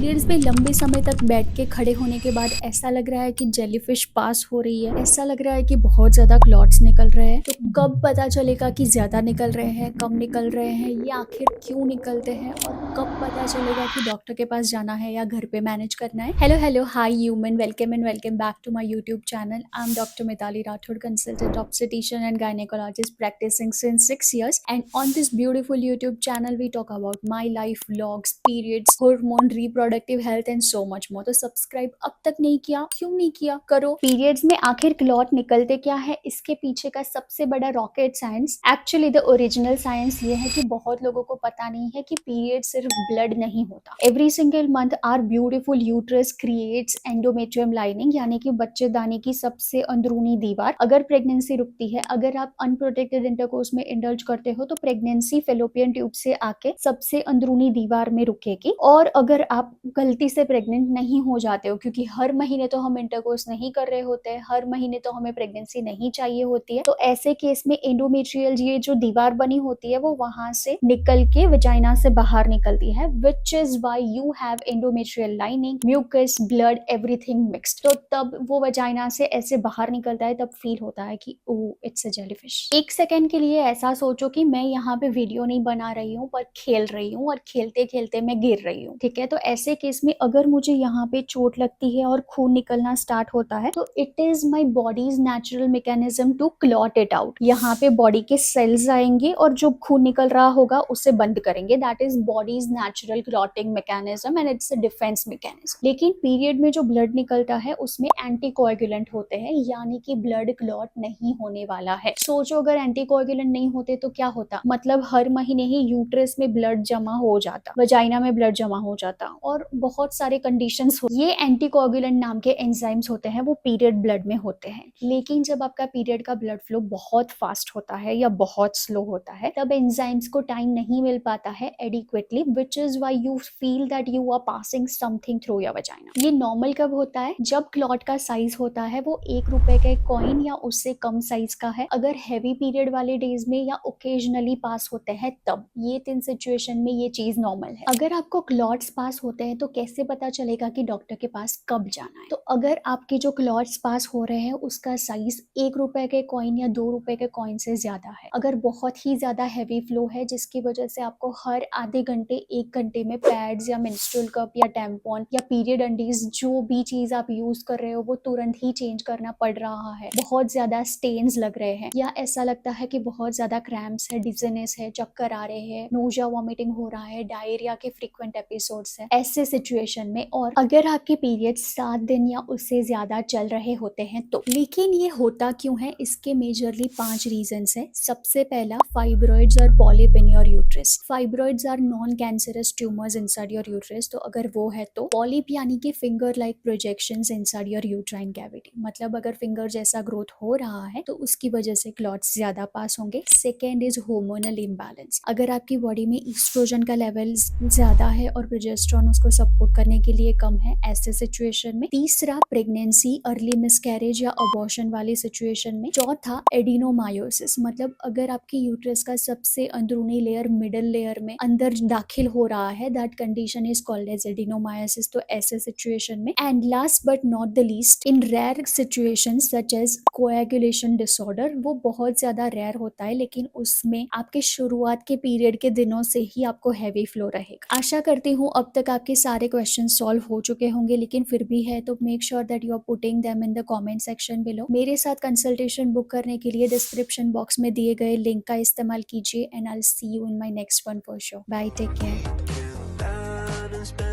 Periods में लंबे समय तक बैठ के खड़े होने के बाद ऐसा लग रहा है कि जेलीफिश पास हो रही है, ऐसा लग रहा है कि बहुत ज्यादा क्लॉट्स निकल रहे हैं। तो कब पता चलेगा कि ज्यादा निकल रहे हैं, कम निकल रहे हैं, ये आखिर क्यों निकलते हैं, और कब पता चलेगा कि डॉक्टर के पास जाना है या घर पे मैनेज करना है। Hello hello, hi human, welcome and welcome back to my YouTube channel. I am doctor Mitali Rathod, consultant obstetrician and gynecologist practicing since 6 years, and on this beautiful YouTube channel we talk about my life, vlogs, periods, hormone, reproductive health and so much more। तो subscribe अब तक नहीं किया, क्यों नहीं किया, करो। Periods में आखिर क्लॉट निकलते क्या है, इसके पीछे का सबसे बड़ा rocket science, actually the original science ये है कि बहुत लोगों को पता नहीं है कि पीरियड सिर्फ ब्लड नहीं होता। Every single month our beautiful uterus creates endometrium lining, यानी कि बच्चेदानी की सबसे अंदरूनी दीवार। अगर प्रेगनेंसी रुकती है, अगर आप अनप्रोटेक्टेड इंटरकोर्स में इंडल्ज करते हो, तो प्रेगनेंसी फेलोपियन ट्यूब से आके सबसे अंदरूनी दीवार में रुकेगी। और अगर आप गलती से प्रेग्नेंट नहीं हो जाते हो, क्योंकि हर महीने तो हम इंटरकोर्स नहीं कर रहे होते हैं, हर महीने तो हमें प्रेगनेंसी नहीं चाहिए होती है, तो ऐसे केस में एंडोमेट्रियल ये जो दीवार बनी होती है वो वहां से निकल के वजाइना से बाहर निकलती है, which is why you have endometrial lining, mucus, blood, everything mixed. तो तब वो वजाइना से ऐसे बाहर निकलता है, तब फील होता है कि ओह इट्स अ जेलीफिश। एक सेकंड के लिए ऐसा सोचो कि मैं यहाँ पे वीडियो नहीं बना रही हूँ पर खेल रही हूँ, और खेलते खेलते मैं गिर रही हूँ, ठीक है। तो ऐसे केस में अगर मुझे यहाँ पे चोट लगती है और खून निकलना स्टार्ट होता है, तो it is my body's natural mechanism to clot it out. यहाँ पे बॉडी के सेल्स आएंगे और जो खून निकल रहा होगा उसे बंद करेंगे। That is bodies natural clotting mechanism and it's a defence mechanism. लेकिन पीरियड में जो ब्लड निकलता है उसमें एंटीकोएगुलेंट होते हैं, यानी कि ब्लड क्लॉट नहीं होने वाला है। सोचो अगर एंटीकोएगुलेंट नहीं होते तो क्या होता, मतलब हर महीने ही यूट्रस में ब्लड जमा हो जाता, वजाइना में ब्लड जमा हो जाता, और बहुत सारे कंडीशंस ये एंटीकोएगुलेंट नाम के एंजाइम्स होते हैं, वो पीरियड ब्लड में होते हैं। लेकिन जब आपका पीरियड का ब्लड फ्लो बहुत फास्ट होता है या बहुत स्लो होता है, तब एंजाइम्स को टाइम नहीं मिल पाता है adequately, which is why you feel that you are passing something through your vagina. ये नॉर्मल कब होता है, जब क्लॉट का साइज होता है वो 1 रुपए का कॉइन या उससे कम साइज का है। अगर हैवी पीरियड वाले डेज में या ओकेजनली पास होते हैं, तब ये 3 सिचुएशन में ये चीज नॉर्मल है। अगर आपको क्लॉट्स पास होते हैं तो कैसे पता चलेगा कि डॉक्टर के पास कब जाना है। तो अगर आपके जो क्लॉट्स पास हो रहे हैं उसका साइज 1 रुपए के कॉइन या 2 रुपए के कॉइन से ज्यादा है, अगर बहुत ही ज्यादा हैवी फ्लो है जिसकी वजह से आपको हर आधे घंटे 1 घंटे में पैड्स या मेंस्ट्रुअल कप या टैम्पॉन या पीरियड अंडीज, जो भी चीज आप यूज कर रहे हो वो तुरंत ही चेंज करना पड़ रहा है, बहुत ज्यादा स्टेन्स लग रहे हैं, या ऐसा लगता है कि बहुत ज्यादा क्रैम्प्स है, डिजीनेस है, चक्कर आ रहे हैं, नोजिया वॉमिटिंग हो रहा है, डायरिया के फ्रीक्वेंट एपिसोड्स है, ऐसे सिचुएशन में, और अगर आपके पीरियड 7 दिन या उससे ज्यादा चल रहे होते हैं तो। लेकिन ये होता क्यों है, इसके मेजरली 5 रीजंस है। सबसे पहला, फाइब्रॉइड्स और polyp in your uterus. Fibroids are non cancerous tumours inside your uterus, तो अगर वो है तो। पॉलिप यानी कि finger like projections inside your uterine cavity, मतलब अगर फिंगर जैसा ग्रोथ हो रहा है तो उसकी वजह से क्लॉट्स ज्यादा पास होंगे। सेकेंड इज हार्मोनल इम्बैलेंस, अगर आपकी बॉडी में ईस्ट्रोजन का लेवल ज्यादा है और प्रोजेस्टेरोन उसको सपोर्ट करने के लिए कम है, ऐसे सिचुएशन में। तीसरा, प्रेगनेंसी, अर्ली मिसकैरेज या अबॉर्शन वाली सिचुएशन में। चौथा, एडिनोमायोसिस, मतलब अगर आपकी यूट्रस का सबसे अंदरूनी लेयर मिडल लेयर में अंदर दाखिल हो रहा है, that condition is called as adenomyosis, तो ऐसे सिचुएशन में। And last but not the least, in rare situations such as coagulation disorder, वो बहुत ज्यादा रेयर होता है, लेकिन उसमें आपके शुरुआत के पीरियड के दिनों से ही आपको हैवी फ्लो रहेगा। आशा करती हूँ अब तक आपके सारे क्वेश्चन सॉल्व हो चुके होंगे, लेकिन फिर भी है तो make sure that you are putting them in the comment section below. मेरे साथ कंसल्टेशन बुक करने के लिए डिस्क्रिप्शन बॉक्स में दिए गए लिंक का इस्तेमाल कीजिए, and I will see you in my next one for sure. Bye, take care.